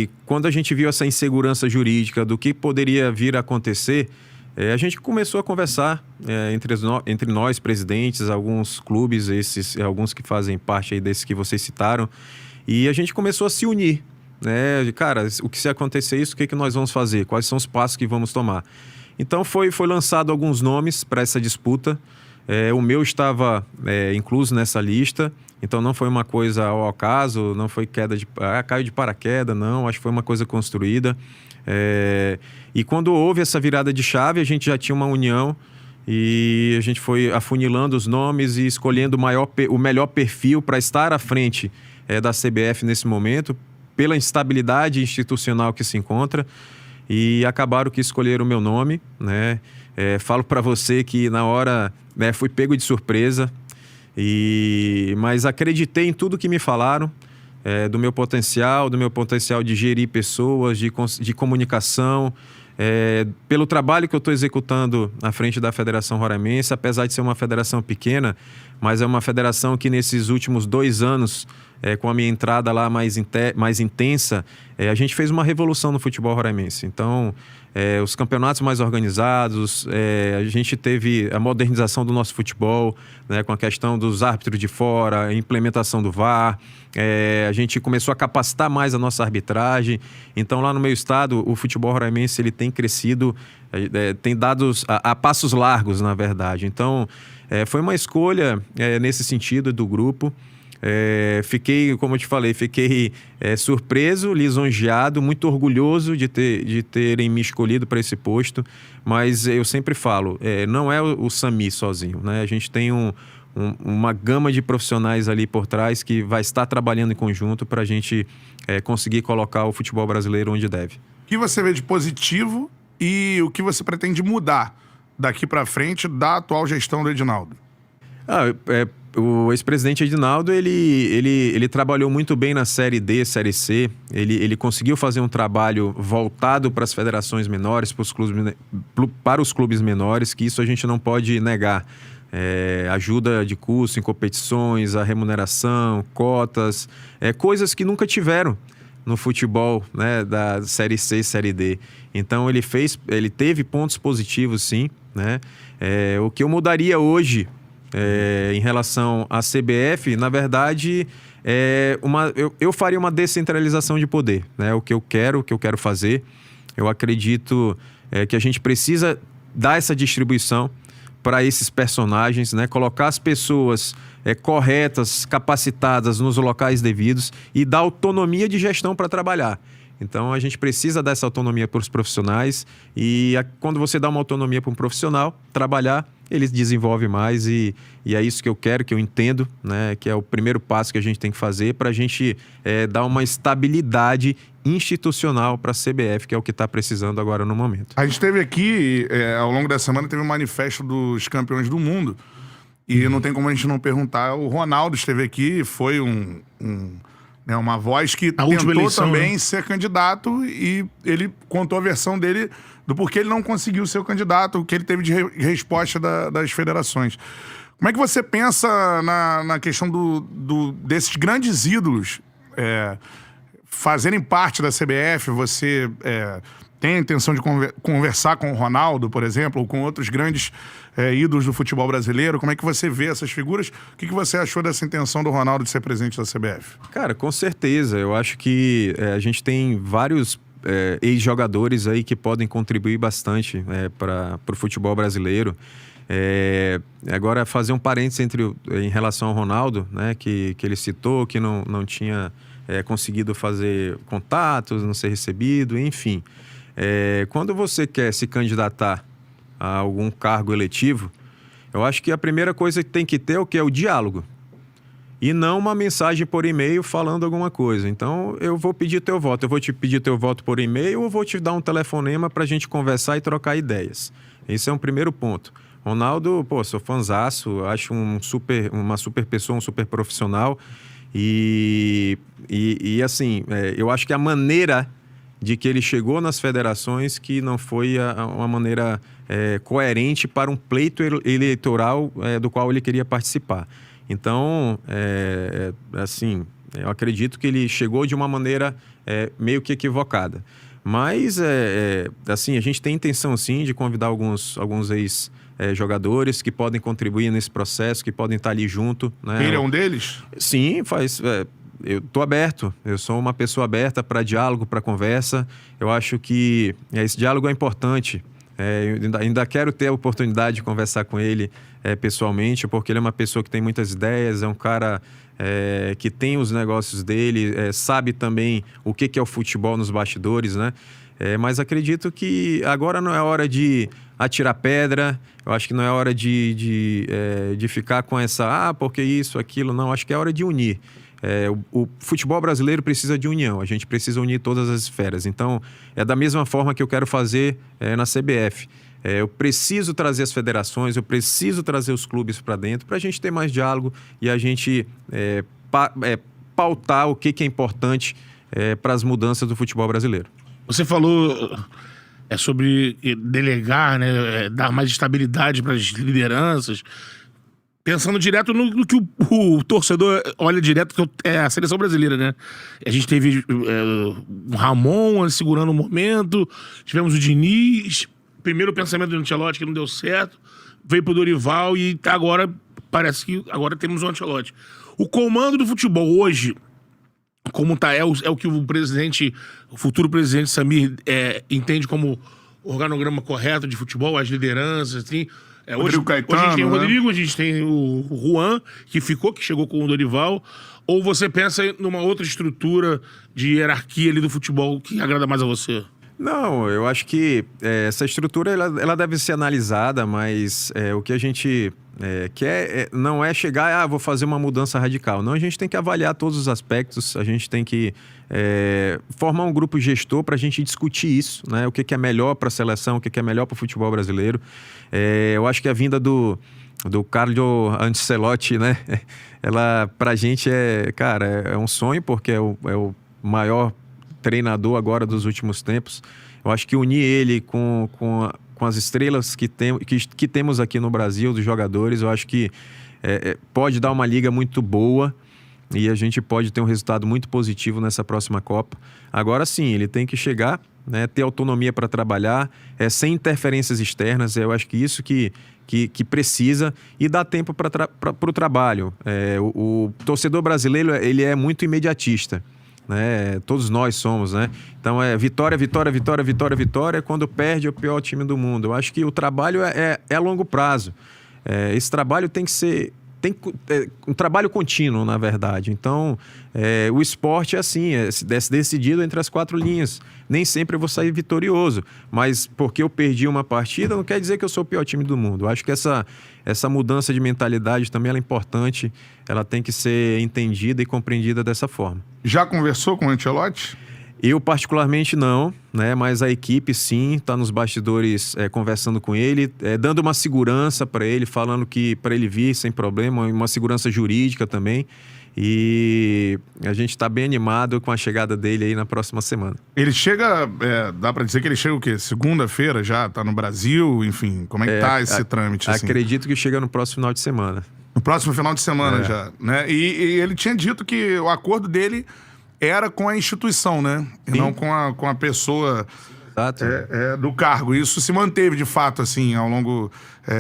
E quando a gente viu essa insegurança jurídica do que poderia vir a acontecer, a gente começou a conversar entre nós, presidentes, alguns clubes, alguns que fazem parte aí desses que vocês citaram, e a gente começou a se unir, né? Cara, o que se acontecer isso, o que nós vamos fazer? Quais são os passos que vamos tomar? Então foi lançado alguns nomes para essa disputa. O meu estava incluso nessa lista, então não foi uma coisa ao acaso, não foi caiu de paraquedas, não, acho que foi uma coisa construída. E quando houve essa virada de chave, a gente já tinha uma união e a gente foi afunilando os nomes e escolhendo o melhor perfil para estar à frente da CBF nesse momento, pela instabilidade institucional que se encontra, e acabaram que escolheram o meu nome, né? Falo para você que na hora fui pego de surpresa, mas acreditei em tudo que me falaram, do meu potencial de gerir pessoas, de comunicação, pelo trabalho que eu estou executando à frente da Federação Roraimense, apesar de ser uma federação pequena, mas é uma federação que nesses últimos 2 anos, com a minha entrada lá mais intensa, a gente fez uma revolução no futebol roraimense. Então, os campeonatos mais organizados, a gente teve a modernização do nosso futebol, né, com a questão dos árbitros de fora, a implementação do VAR, a gente começou a capacitar mais a nossa arbitragem. Então, lá no meu estado, o futebol roraimense ele tem crescido, tem dados a passos largos, na verdade. Então, foi uma escolha nesse sentido do grupo. Fiquei, como eu te falei, surpreso, lisonjeado, muito orgulhoso de terem me escolhido para esse posto, mas eu sempre falo, não é o Sami sozinho, né? A gente tem uma gama de profissionais ali por trás que vai estar trabalhando em conjunto para a gente conseguir colocar o futebol brasileiro onde deve. O que você vê de positivo e o que você pretende mudar daqui para frente da atual gestão do Edinaldo? O ex-presidente Edinaldo, ele trabalhou muito bem na Série D, Série C. Ele conseguiu fazer um trabalho voltado para as federações menores, para os clubes menores, que isso a gente não pode negar. Ajuda de custo em competições, a remuneração, cotas, coisas que nunca tiveram no futebol, né, da Série C e Série D. Então ele teve pontos positivos, sim, né? O que eu mudaria hoje em relação à CBF, na verdade, eu faria uma descentralização de poder, né? O que eu quero fazer. Eu acredito que a gente precisa dar essa distribuição para esses personagens, né? Colocar as pessoas corretas, capacitadas nos locais devidos e dar autonomia de gestão para trabalhar. Então, a gente precisa dessa autonomia para os profissionais e quando você dá uma autonomia para um profissional trabalhar, ele desenvolve mais e é isso que eu quero, que eu entendo, né? Que é o primeiro passo que a gente tem que fazer para a gente dar uma estabilidade institucional para a CBF, que é o que está precisando agora no momento. A gente teve aqui, ao longo da semana, teve um manifesto dos campeões do mundo e não tem como a gente não perguntar. O Ronaldo esteve aqui, foi uma voz que tentou eleição, também, né, ser candidato, e ele contou a versão dele do porquê ele não conseguiu ser o candidato, o que ele teve de resposta das federações. Como é que você pensa na questão desses grandes ídolos fazerem parte da CBF? Você tem a intenção de conversar com o Ronaldo, por exemplo, ou com outros grandes ídolos do futebol brasileiro? Como é que você vê essas figuras? O que você achou dessa intenção do Ronaldo de ser presidente da CBF? Cara, com certeza. Eu acho que a gente tem vários ex-jogadores aí que podem contribuir bastante para o futebol brasileiro. Agora, fazer um parênteses em relação ao Ronaldo, né, que ele citou, que não tinha conseguido fazer contatos, não ser recebido, enfim. Quando você quer se candidatar a algum cargo eletivo, eu acho que a primeira coisa que tem que ter é o diálogo. E não uma mensagem por e-mail falando alguma coisa. Então, eu vou pedir teu voto. Eu vou te pedir teu voto por e-mail ou vou te dar um telefonema para a gente conversar e trocar ideias. Esse é um primeiro ponto. Ronaldo, sou fãzaço, acho uma super pessoa, um super profissional. E assim, eu acho que a maneira de que ele chegou nas federações que não foi uma maneira coerente para um pleito eleitoral do qual ele queria participar. Então, assim, eu acredito que ele chegou de uma maneira meio que equivocada. Mas, assim, a gente tem intenção, sim, de convidar alguns ex-jogadores que podem contribuir nesse processo, que podem estar ali junto. Né? Ele é um deles? Sim, eu estou aberto. Eu sou uma pessoa aberta para diálogo, para conversa. Eu acho que esse diálogo é importante. Eu ainda quero ter a oportunidade de conversar com ele pessoalmente, porque ele é uma pessoa que tem muitas ideias, é um cara que tem os negócios dele, sabe também o que é o futebol nos bastidores, né? Mas acredito que agora não é hora de atirar pedra, eu acho que não é hora de ficar com essa, porque isso, aquilo, não, acho que é hora de unir. O futebol brasileiro precisa de união, a gente precisa unir todas as esferas. Então, é da mesma forma que eu quero fazer na CBF. Eu preciso trazer as federações, eu preciso trazer os clubes para dentro para a gente ter mais diálogo e a gente pautar o que é importante para as mudanças do futebol brasileiro. Você falou sobre delegar, né, dar mais estabilidade para as lideranças. Pensando direto no que o torcedor olha direto, que é a seleção brasileira, né? A gente teve o Ramon segurando o momento, tivemos o Diniz, primeiro pensamento do Ancelotti que não deu certo, veio pro Dorival e agora parece que agora temos o Ancelotti. O comando do futebol hoje, como tá, é o que o futuro presidente Samir entende como organograma correto de futebol, as lideranças, assim. Hoje a gente tem o Rodrigo, a gente tem o Juan, que chegou com o Dorival. Ou você pensa numa outra estrutura de hierarquia ali do futebol que agrada mais a você? Não, eu acho que essa estrutura ela deve ser analisada, mas o que a gente quer não é chegar vou fazer uma mudança radical. Não, a gente tem que avaliar todos os aspectos, a gente tem que formar um grupo gestor para a gente discutir isso, né? O que é melhor para a seleção, o que é melhor para o futebol brasileiro. Eu acho que a vinda do Carlo Ancelotti, né? Ela, para a gente, é um sonho, porque é o maior treinador agora dos últimos tempos. Eu acho que unir ele com as estrelas que temos aqui no Brasil, dos jogadores, eu acho que pode dar uma liga muito boa e a gente pode ter um resultado muito positivo nessa próxima Copa. Agora sim, ele tem que chegar, né, ter autonomia para trabalhar, sem interferências externas. Eu acho que isso que precisa, e dar tempo para o trabalho. O torcedor brasileiro, ele é muito imediatista. Né? Todos nós somos, né? Então vitória, vitória, vitória, vitória, vitória. Quando perde é o pior time do mundo. Eu acho que o trabalho é a longo prazo. Esse trabalho tem que ser um trabalho contínuo, na verdade. Então o esporte é assim, é decidido entre as quatro linhas. Nem sempre eu vou sair vitorioso, mas porque eu perdi uma partida não quer dizer que eu sou o pior time do mundo. Eu acho que essa mudança de mentalidade também ela é importante, ela tem que ser entendida e compreendida dessa forma. Já conversou com o Ancelotti? Eu particularmente não, né? Mas a equipe sim, está nos bastidores conversando com ele, dando uma segurança para ele, falando que para ele vir sem problema, uma segurança jurídica também. E a gente está bem animado com a chegada dele aí na próxima semana. Ele chega, dá para dizer que ele chega o quê? Segunda-feira já? Tá no Brasil? Enfim, como é que tá esse trâmite? Assim? Acredito que chega no próximo final de semana. No próximo final de semana já, né? E ele tinha dito que o acordo dele era com a instituição, né? E não com a pessoa do cargo. Isso se manteve, de fato, assim, ao longo...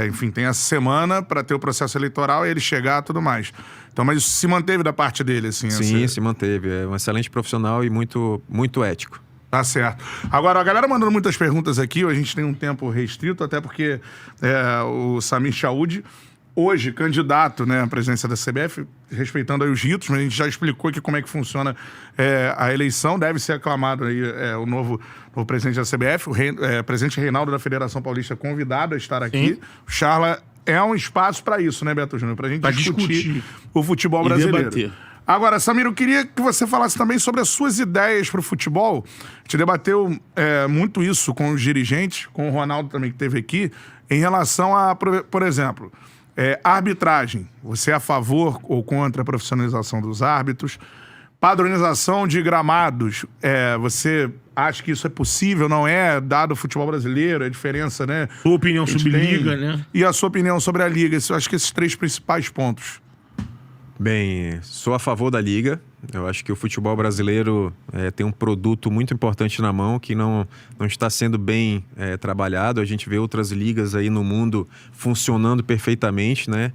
enfim, tem essa semana para ter o processo eleitoral e ele chegar e tudo mais. Então, mas isso se manteve da parte dele, assim? Sim, se manteve. É um excelente profissional e muito, muito ético. Tá certo. Agora, a galera mandando muitas perguntas aqui, a gente tem um tempo restrito, até porque o Samir Chaoud, hoje, candidato, né, à presidência da CBF, respeitando aí os ritos, mas a gente já explicou aqui como é que funciona a eleição, deve ser aclamado aí o novo presidente da CBF, o presidente Reinaldo da Federação Paulista, convidado a estar aqui. Sim. O Charla é um espaço para isso, né, Beto Júnior? Para a gente discutir o futebol brasileiro. Debater. Agora, Samir, eu queria que você falasse também sobre as suas ideias para o futebol. A gente debateu muito isso com os dirigentes, com o Ronaldo também que esteve aqui, em relação a, por exemplo... arbitragem, você é a favor ou contra a profissionalização dos árbitros? Padronização de gramados, você acha que isso é possível? Não é? Dado o futebol brasileiro, a diferença, né? Sua opinião sobre liga, né? E a sua opinião sobre a liga? Eu acho que esses três principais pontos. Bem, sou a favor da Liga. Eu acho que o futebol brasileiro tem um produto muito importante na mão que não está sendo bem trabalhado. A gente vê outras ligas aí no mundo funcionando perfeitamente, né?